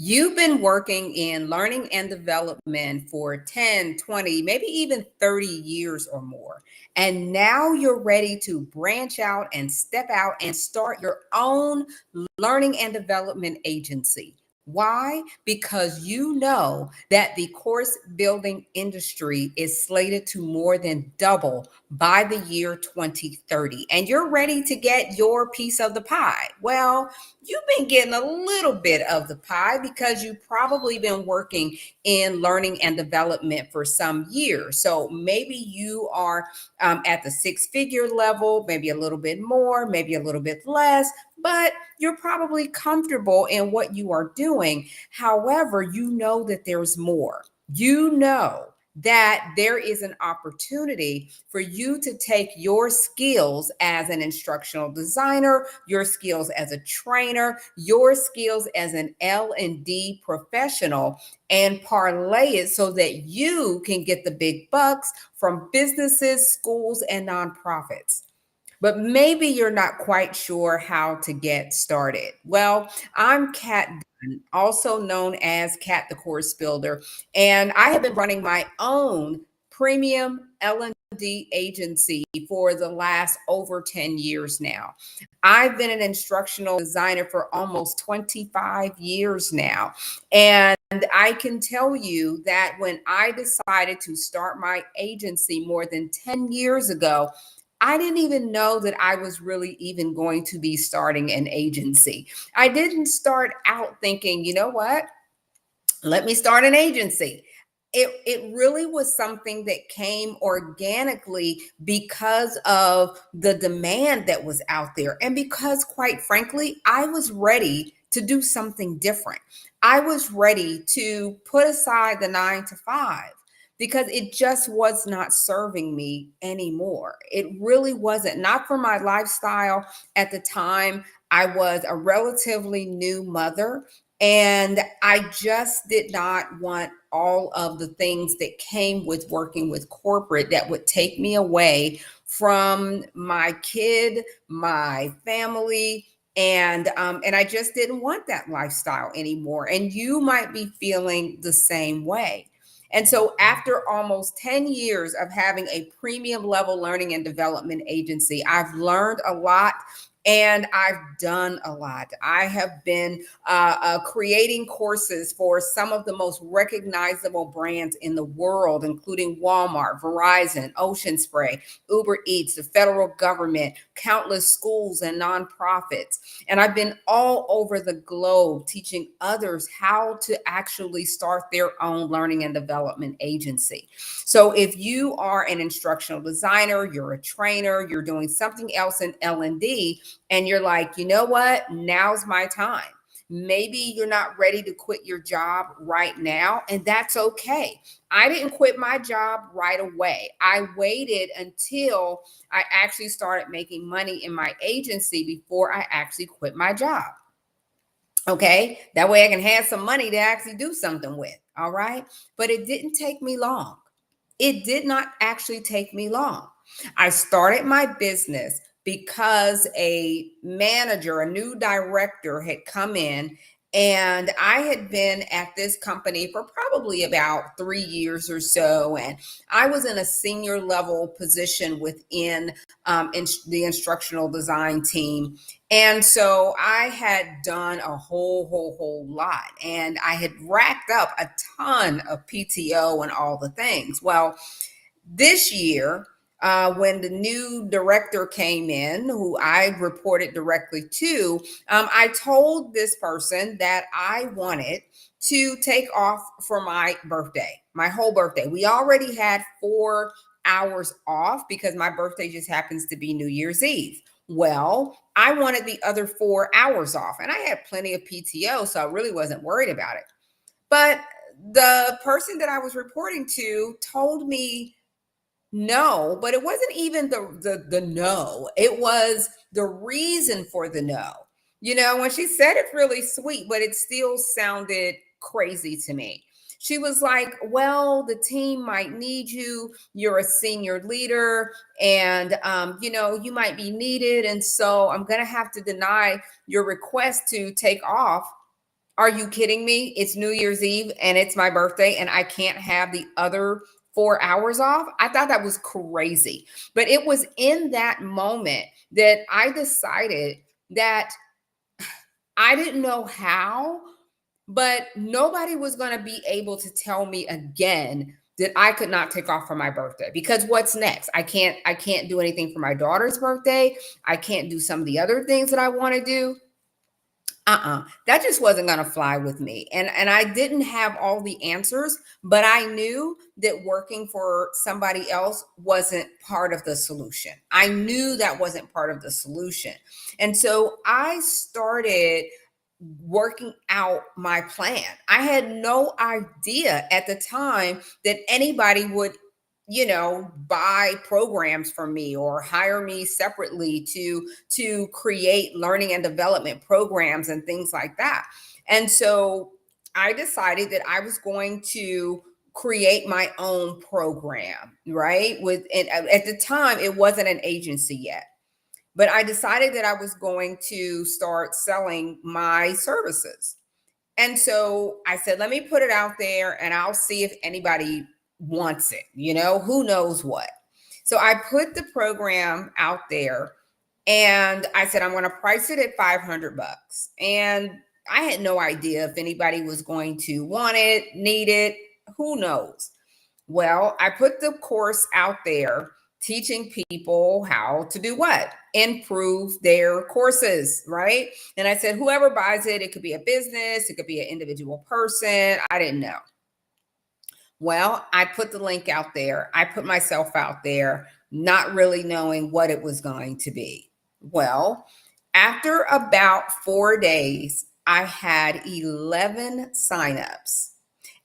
You've been working in learning and development for 10, 20, maybe even 30 years or more. And now you're ready to branch out and step out and start your own learning and development agency. Why? Because you know that the course building industry is slated to more than double by the year 2030. And you're ready to get your piece of the pie. Well, you've been getting a little bit of the pie because you've probably been working in learning and development for some years. So maybe you are at the six-figure level, maybe a little bit more, maybe a little bit less, but you're probably comfortable in what you are doing. However, you know that there's more. You know that there is an opportunity for you to take your skills as an instructional designer, your skills as a trainer, your skills as an L&D professional, and parlay it so that you can get the big bucks from businesses, schools, and nonprofits. But maybe you're not quite sure how to get started. Well, I'm Kat Dunn, also known as Kat the Course Builder, and I have been running my own premium L&D agency for the last over 10 years now. I've been an instructional designer for almost 25 years now. And I can tell you that when I decided to start my agency more than 10 years ago, I didn't even know that I was really even going to be starting an agency. I didn't start out thinking, you know what? Let me start an agency. It really was something that came organically because of the demand that was out there. And because, quite frankly, I was ready to do something different. I was ready to put aside the 9 to 5 because it just was not serving me anymore. It really wasn't, not for my lifestyle at the time. I was a relatively new mother. And I just did not want all of the things that came with working with corporate that would take me away from my kid, my family, and I just didn't want that lifestyle anymore. And you might be feeling the same way. And so, after almost 10 years of having a premium level learning and development agency, I've learned a lot and I've done a lot. I have been creating courses for some of the most recognizable brands in the world, including Walmart, Verizon, Ocean Spray, Uber Eats, the federal government, countless schools and nonprofits. And I've been all over the globe teaching others how to actually start their own learning and development agency. So if you are an instructional designer, you're a trainer, you're doing something else in L&D, and you're like, you know what? Now's my time. Maybe you're not ready to quit your job right now, and that's okay. I didn't quit my job right away. I waited until I actually started making money in my agency before I actually quit my job. Okay, that way I can have some money to actually do something with. All right, but it didn't take me long. It did not actually take me long. I started my business because a manager, a new director had come in, and I had been at this company for probably about 3 years or so. And I was in a senior level position within the instructional design team. And so I had done a whole lot, and I had racked up a ton of PTO and all the things. Well, this year, when the new director came in, who I reported directly to, I told this person that I wanted to take off for my birthday, my whole birthday. We already had 4 hours off because my birthday just happens to be New Year's Eve. Well, I wanted the other 4 hours off, and I had plenty of PTO, so I really wasn't worried about it. But the person that I was reporting to told me no, but it wasn't even the no. It was the reason for the no. You know, when she said it really sweet, but it still sounded crazy to me. She was like, well, the team might need you. You're a senior leader, and you might be needed. And so I'm gonna have to deny your request to take off Are you kidding me? It's New Year's Eve and it's my birthday and I can't have the other 4 hours off. I thought that was crazy. But it was in that moment that I decided that I didn't know how, but nobody was going to be able to tell me again that I could not take off for my birthday, because what's next? I can't do anything for my daughter's birthday. I can't do some of the other things that I want to do. That just wasn't going to fly with me. And I didn't have all the answers, but I knew that working for somebody else wasn't part of the solution. I knew that wasn't part of the solution. And so I started working out my plan. I had no idea at the time that anybody would, buy programs from me or hire me separately to create learning and development programs and things like that. And so I decided that I was going to create my own program, right? At the time it wasn't an agency yet. But I decided that I was going to start selling my services. And so I said, let me put it out there and I'll see if anybody wants it, who knows what. So I put the program out there and I said, I'm going to price it at 500 bucks. And I had no idea if anybody was going to want it, need it, who knows. Well, I put the course out there teaching people how to do what? Improve their courses, right? And I said, whoever buys it, it could be a business, it could be an individual person. I didn't know. Well, I put the link out there. I put myself out there, not really knowing what it was going to be. Well, after about 4 days, I had 11 signups.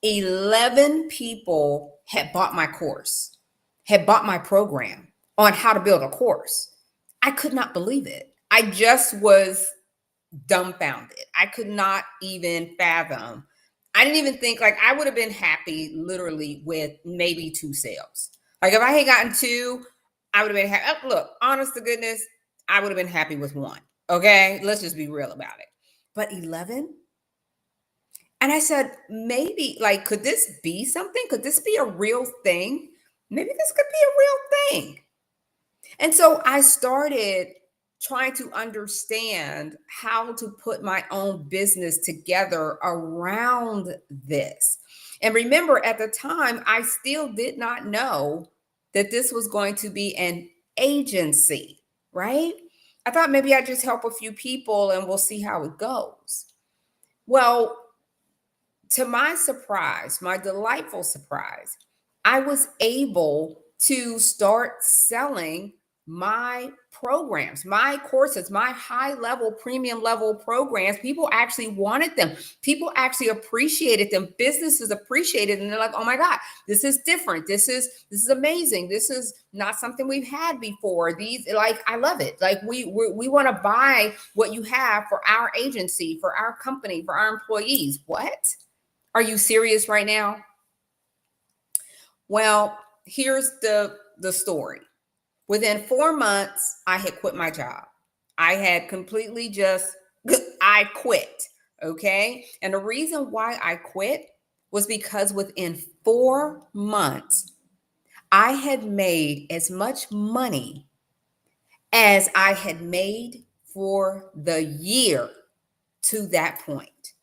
11 people had bought my course, had bought my program on how to build a course. I could not believe it. I just was dumbfounded. I could not even fathom. I didn't even think, like, I would have been happy literally with maybe 2 sales. Like if I had gotten 2, I would have been happy. Look, honest to goodness, I would have been happy with 1. Okay, let's just be real about it. But 11? And I said, maybe, like, could this be something? Could this be a real thing? Maybe this could be a real thing. And so I started trying to understand how to put my own business together around this. And remember, at the time, I still did not know that this was going to be an agency, right? I thought maybe I'd just help a few people and we'll see how it goes. Well, to my surprise, my delightful surprise, I was able to start selling my programs, my courses, my high level, premium level programs. People actually wanted them. People actually appreciated them. Businesses appreciated, and they're like, "Oh my God, this is different. This is amazing. This is not something we've had before. I love it. Like we want to buy what you have for our agency, for our company, for our employees." What? Are you serious right now? Well, here's the story. Within 4 months, I had quit my job. I had completely I quit. Okay. And the reason why I quit was because within 4 months, I had made as much money as I had made for the year to that point.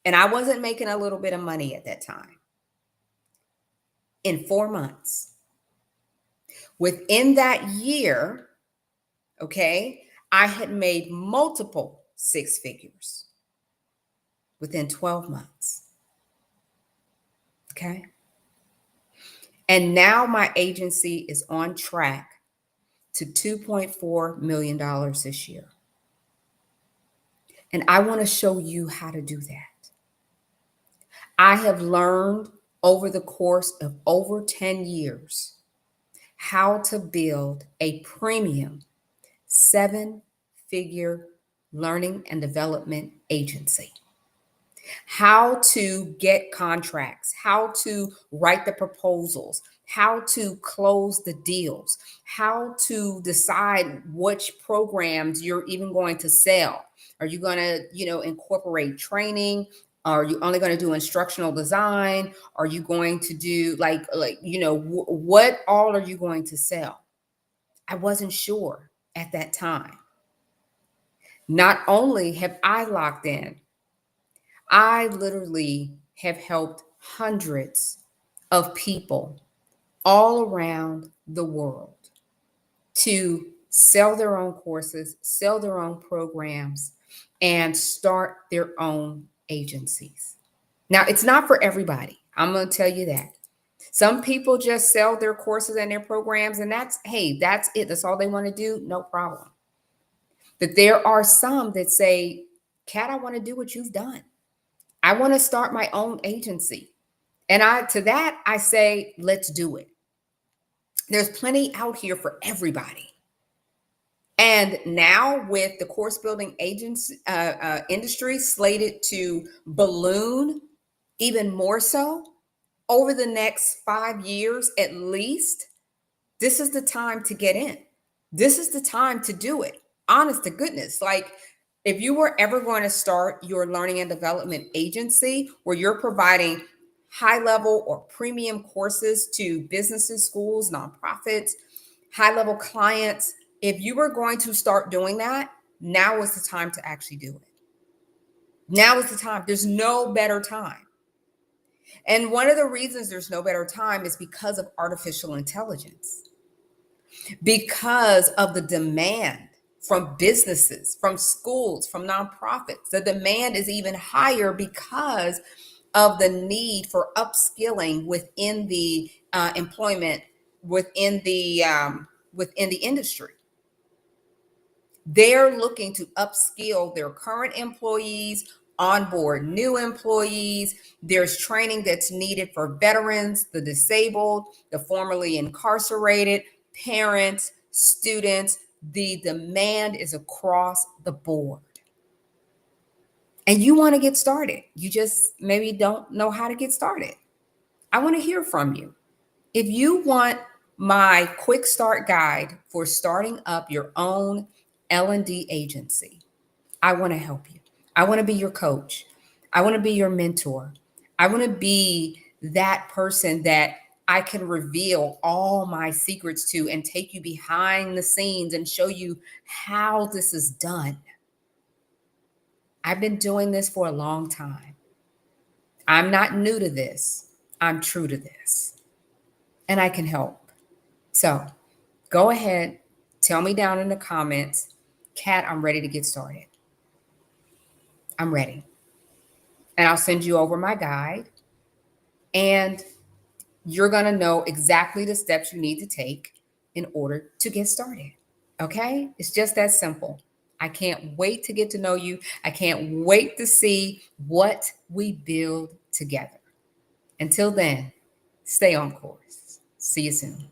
And I wasn't making a little bit of money at that time. In 4 months. Within that year, okay, I had made multiple 6 figures within 12 months. Okay. And now my agency is on track to $2.4 million this year. And I want to show you how to do that. I have learned over the course of over 10 years how to build a premium 7-figure learning and development agency, how to get contracts, how to write the proposals, how to close the deals, how to decide which programs you're even going to sell. Are you going to, incorporate training? Are you only going to do instructional design? Are you going to do what all are you going to sell? I wasn't sure at that time. Not only have I locked in, I literally have helped hundreds of people all around the world to sell their own courses, sell their own programs, and start their own agencies. Now, it's not for everybody. I'm going to tell you that. Some people just sell their courses and their programs, and that's it. That's all they want to do. No problem. But there are some that say, Kat, I want to do what you've done. I want to start my own agency. And I say, let's do it. There's plenty out here for everybody. And now with the course building agents industry slated to balloon even more so over the next 5 years at least, this is the time to get in. This is the time to do it. Honest to goodness. Like, if you were ever going to start your learning and development agency where you're providing high level or premium courses to businesses, schools, nonprofits, high level clients, if you were going to start doing that, now is the time to actually do it. Now is the time. There's no better time. And one of the reasons there's no better time is because of artificial intelligence, because of the demand from businesses, from schools, from nonprofits. The demand is even higher because of the need for upskilling within the employment, within the industry. They're looking to upskill their current employees, onboard new employees. There's training that's needed for veterans, the disabled, the formerly incarcerated, parents, students. The demand is across the board. And you want to get started. You just maybe don't know how to get started. I want to hear from you. If you want my quick start guide for starting up your own L&D agency, I want to help you. I want to be your coach. I want to be your mentor. I want to be that person that I can reveal all my secrets to and take you behind the scenes and show you how this is done. I've been doing this for a long time. I'm not new to this. I'm true to this. And I can help. So go ahead, tell me down in the comments, Kat, I'm ready to get started. I'm ready. And I'll send you over my guide. And you're going to know exactly the steps you need to take in order to get started. Okay? It's just that simple. I can't wait to get to know you. I can't wait to see what we build together. Until then, stay on course. See you soon.